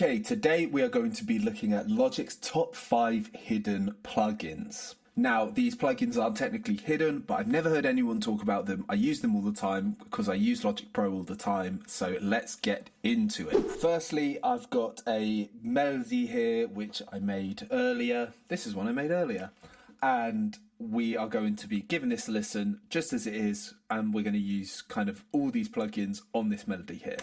Okay, today we are going to be looking at Logic's top 5 hidden plugins. Now, these plugins aren't technically hidden, but I've never heard anyone talk about them. I use them all the time because I use Logic Pro all the time, so let's get into it. Firstly, I've got a melody here, which I made earlier. This is one I made earlier. And we are going to be giving this a listen just as it is, and we're going to use kind of all these plugins on this melody here.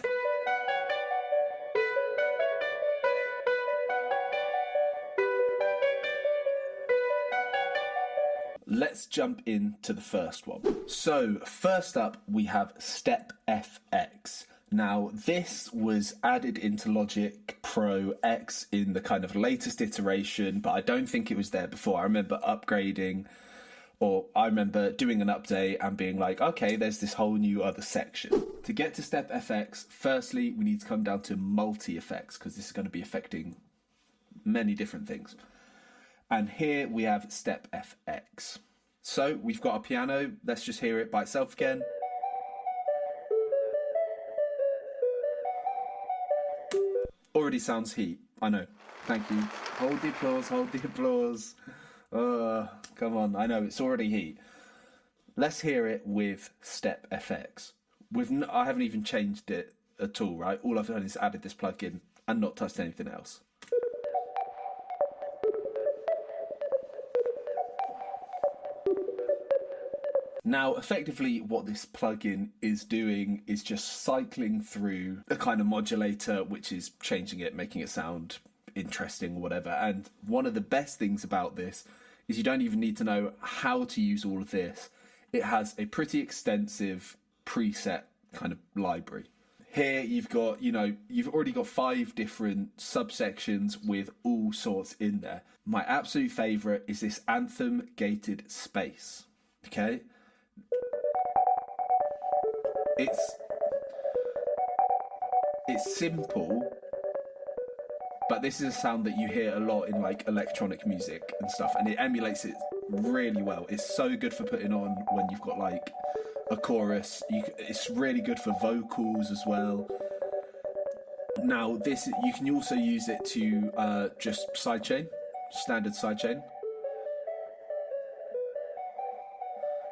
Let's jump into the first one. So first up, we have Step FX. Now this was added into Logic Pro X in the kind of latest iteration, but I don't think it was there before. I remember upgrading, or I remember doing an update and being like, okay, there's this whole new other section. To get to Step FX, firstly, we need to come down to multi-effects because this is going to be affecting many different things. And here we have Step FX. So we've got a piano. Let's just hear it by itself again. Already sounds heat. I know. Thank you. Hold the applause, hold the applause. Come on. I know, it's already heat. Let's hear it with Step FX. I haven't even changed it at all, right? All I've done is added this plugin and not touched anything else. Now, effectively, what this plugin is doing is just cycling through a kind of modulator, which is changing it, making it sound interesting or whatever. And one of the best things about this is you don't even need to know how to use all of this. It has a pretty extensive preset kind of library. Here you've got, you've already got 5 different subsections with all sorts in there. My absolute favorite is this Anthem gated space. Okay. It's simple, but this is a sound that you hear a lot in like electronic music and stuff, and it emulates it really well. It's so good for putting on when you've got like a chorus. It's really good for vocals as well. Now this, you can also use it to just sidechain, standard sidechain.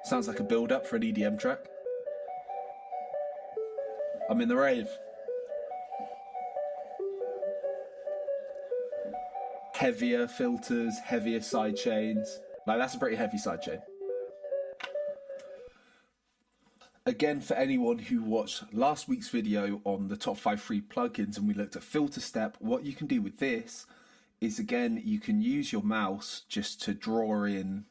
Sounds like a build-up for an EDM track. I'm in the rave. Heavier filters, heavier sidechains. Like, that's a pretty heavy sidechain. Again, for anyone who watched last week's video on the top 5 free plugins and we looked at Filter Step, what you can do with this is, again, you can use your mouse just to draw in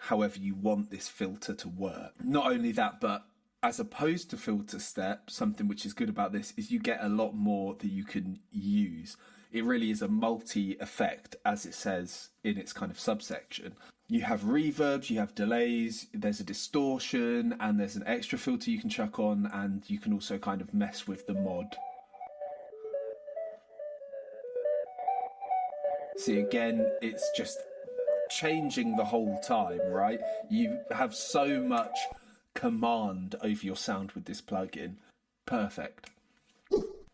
however you want this filter to work. Not only that, but as opposed to Filter Step, something which is good about this is you get a lot more that you can use. It really is a multi-effect, as it says in its kind of subsection. You have reverbs, you have delays, there's a distortion, and there's an extra filter you can chuck on, and you can also kind of mess with the mod. See, again, it's just changing the whole time, right? You have so much command over your sound with this plugin. Perfect.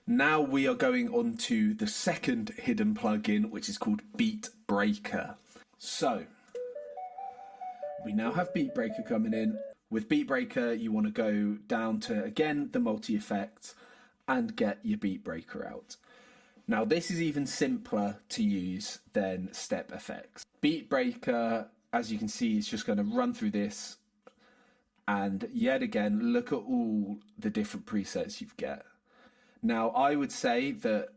Now we are going on to the second hidden plugin, which is called Beat Breaker. So we now have Beat Breaker coming in. With Beat Breaker, you want to go down to, again, the multi-effects and get your Beat Breaker out. Now this is even simpler to use than Step FX. Beat Breaker, as you can see, is just going to run through this, and yet again, look at all the different presets you get. Now, I would say that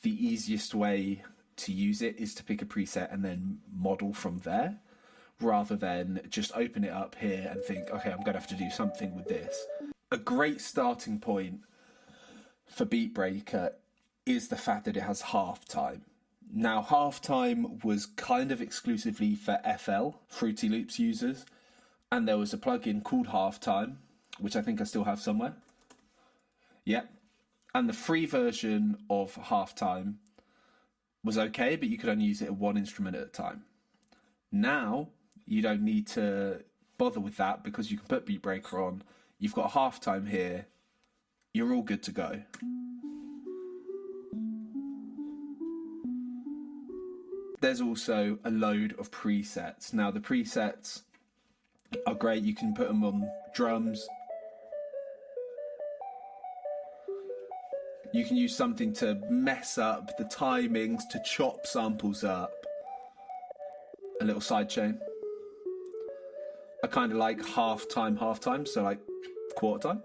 the easiest way to use it is to pick a preset and then model from there, rather than just open it up here and think, okay, I'm going to have to do something with this. A great starting point for Beat Breaker is the fact that it has halftime. Now, halftime was kind of exclusively for FL, Fruity Loops users, and there was a plugin called Halftime, which I think I still have somewhere. Yep. And the free version of Halftime was okay, but you could only use it at one instrument at a time. Now, you don't need to bother with that because you can put Beat Breaker on. You've got Halftime here. You're all good to go. there's also a load of presets. Now, the presets are great. You can put them on drums. You can use something to mess up the timings, to chop samples up. A little sidechain. I kind of like half time, so like quarter time.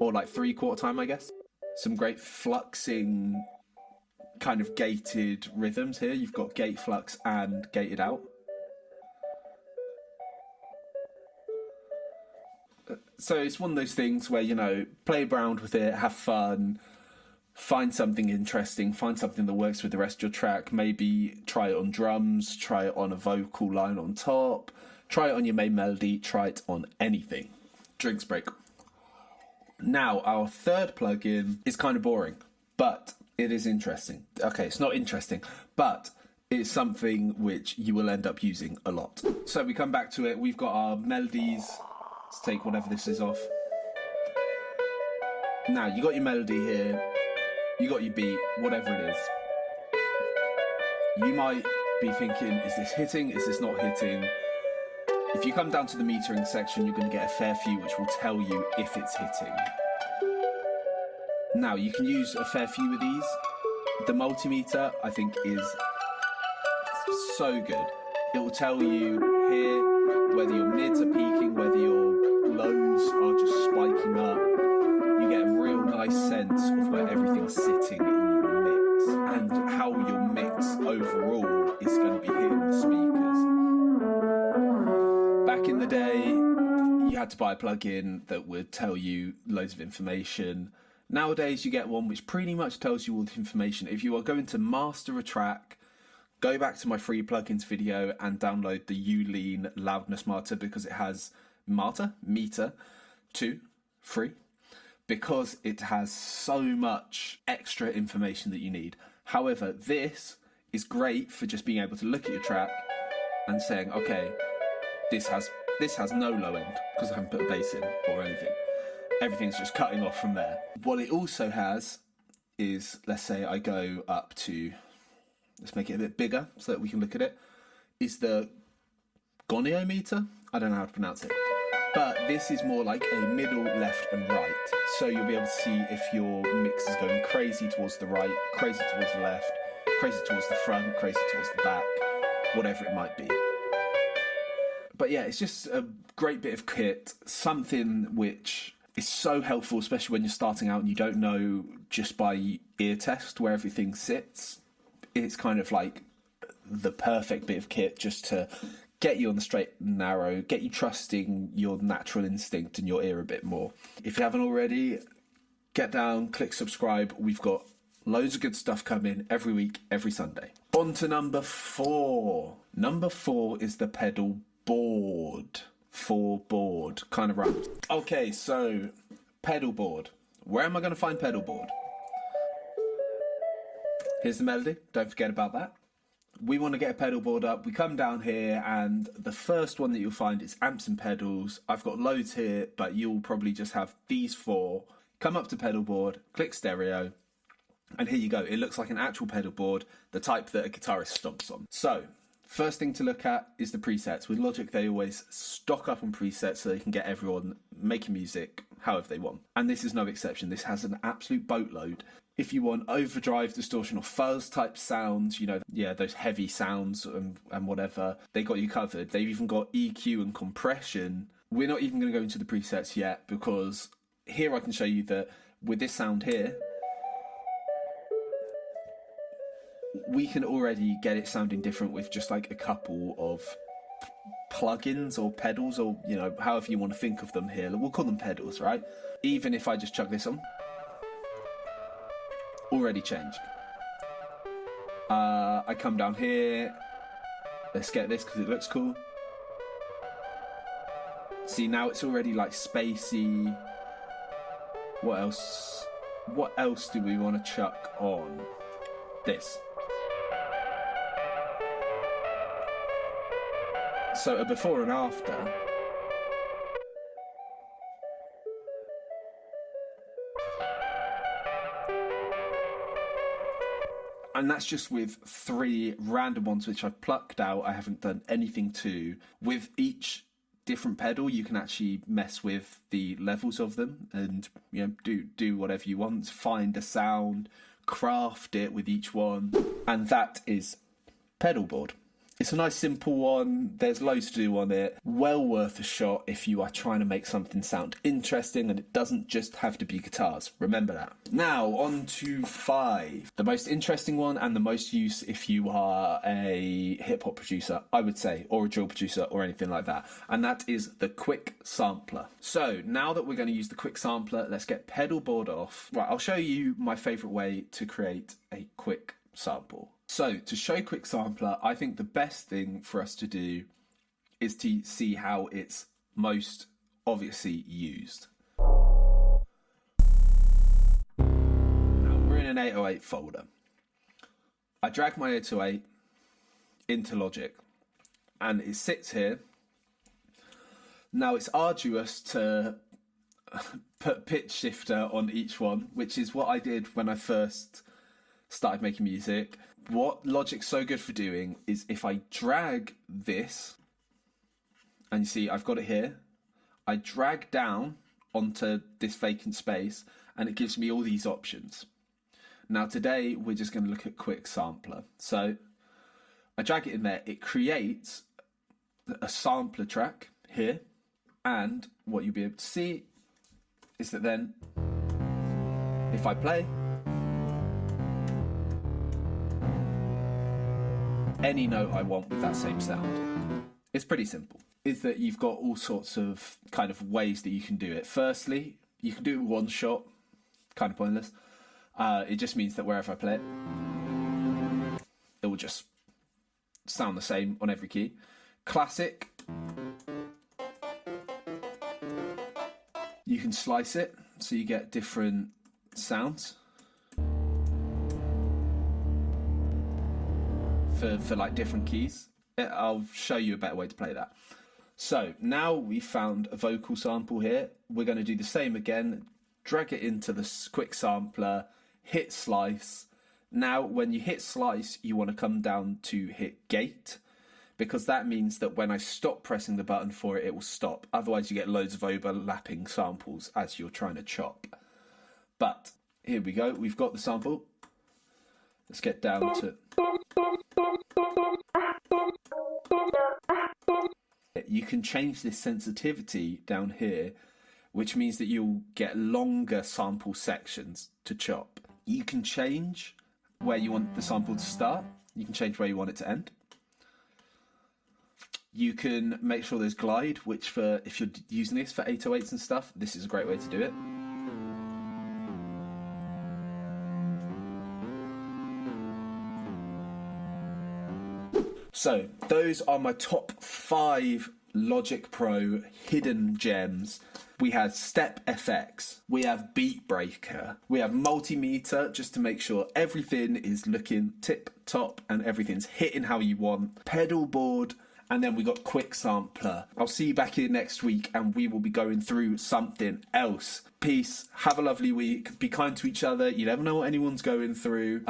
Or like 3/4 time, I guess. Some great fluxing kind of gated rhythms here. You've got gate flux and gated out. So it's one of those things where, you know, play around with it, have fun, find something interesting, find something that works with the rest of your track. Maybe try it on drums, try it on a vocal line on top, try it on your main melody, try it on anything. Drinks break. Now, our third plugin is kind of boring, but it is interesting. Okay, it's not interesting, but it's something which you will end up using a lot. So we come back to it. We've got our melodies. Let's take whatever this is off. Now, you got your melody here. You got your beat, whatever it is. You might be thinking, is this hitting? Is this not hitting? If you come down to the metering section, you're going to get a fair few which will tell you if it's hitting. Now, you can use a fair few of these. The multimeter, I think, is so good. It will tell you here whether your mids are peaking, whether your lows are just spiking up. You get a real nice sense of where everything's sitting in your mix and how your mix overall is going to be hitting the speakers. Back in the day, you had to buy a plugin that would tell you loads of information. Nowadays, you get one which pretty much tells you all the information. If you are going to master a track, go back to my free plugins video and download the Ulean Loudness Meter, because it has meter 2 free, because it has so much extra information that you need. However, this is great for just being able to look at your track and saying, okay, this has no low end because I haven't put a bass in or anything. Everything's just cutting off from there. What it also has is, let's say I go up to, let's make it a bit bigger so that we can look at it, is the goniometer. I don't know how to pronounce it. But this is more like a middle, left and right. So you'll be able to see if your mix is going crazy towards the right, crazy towards the left, crazy towards the front, crazy towards the back, whatever it might be. But yeah, it's just a great bit of kit, something which is so helpful, especially when you're starting out and you don't know just by ear test where everything sits. It's kind of like the perfect bit of kit just to get you on the straight and narrow, get you trusting your natural instinct and your ear a bit more. If you haven't already, get down, click subscribe. We've got loads of good stuff coming every week, every Sunday. On to number 4. Number 4 is the pedal board. Board, kind of rhymes. Okay, so pedal board. Where am I going to find pedal board? Here's the melody. Don't forget about that. We want to get a pedal board up. We come down here and the first one that you'll find is amps and pedals. I've got loads here, but you'll probably just have these 4. Come up to pedal board, click stereo, and here you go. It looks like an actual pedal board, the type that a guitarist stomps on. So, first thing to look at is the presets. With Logic, they always stock up on presets so they can get everyone making music however they want. And this is no exception. This has an absolute boatload. If you want overdrive, distortion, or fuzz type sounds, you know, yeah, those heavy sounds and whatever, they got you covered. They've even got EQ and compression. We're not even going to go into the presets yet, because here I can show you that with this sound here, we can already get it sounding different with just like a couple of plugins or pedals, or, you know, however you want to think of them here. We'll call them pedals, right? Even if I just chuck this on, already changed. I come down here. Let's get this because it looks cool. See, now it's already like spacey. What else? What else do we want to chuck on? This. So a before and after. And that's just with 3 random ones which I've plucked out. I haven't done anything to. With each different pedal, you can actually mess with the levels of them and, you know, do whatever you want. Find a sound, craft it with each one. And that is Pedalboard. It's a nice simple one. There's loads to do on it. Well worth a shot if you are trying to make something sound interesting, and it doesn't just have to be guitars. Remember that. Now on to 5. The most interesting one and the most use if you are a hip hop producer, I would say, or a drill producer or anything like that. And that is the Quick Sampler. So now that we're going to use the Quick Sampler, let's get Pedalboard off. Right, I'll show you my favorite way to create a quick sample. So to show Quick Sampler, I think the best thing for us to do is to see how it's most obviously used. Now we're in an 808 folder. I drag my 808 into Logic and it sits here. Now it's arduous to put pitch shifter on each one, which is what I did when I first started making music. What Logic's so good for doing is if I drag this, and you see I've got it here, I drag down onto this vacant space and it gives me all these options. Now today we're just going to look at Quick Sampler. So I drag it in there, it creates a sampler track here, and what you'll be able to see is that then if I play any note I want with that same sound. It's pretty simple. Is that you've got all sorts of kind of ways that you can do it. Firstly, you can do it with one shot, kind of pointless. It just means that wherever I play it, it will just sound the same on every key. Classic, you can slice it so you get different sounds. For like different keys. I'll show you a better way to play that. So now we found a vocal sample here. We're going to do the same again. Drag it into the Quick Sampler, hit slice. Now when you hit slice, you want to come down to hit gate, because that means that when I stop pressing the button for it, it will stop. Otherwise you get loads of overlapping samples as you're trying to chop. But here we go. We've got the sample. Let's get down to... You can change this sensitivity down here, which means that you'll get longer sample sections to chop. You can change where you want the sample to start. You can change where you want it to end. You can make sure there's glide, which for if you're using this for 808s and stuff, this is a great way to do it. So those are my top 5 Logic Pro hidden gems. We have Step FX, we have Beat Breaker, we have Multimeter just to make sure everything is looking tip top and everything's hitting how you want, Pedalboard, and then we got Quick Sampler. I'll see you back here next week and we will be going through something else. Peace, have a lovely week, be kind to each other, you never know what anyone's going through,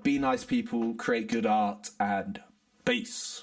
be nice people, create good art, and peace.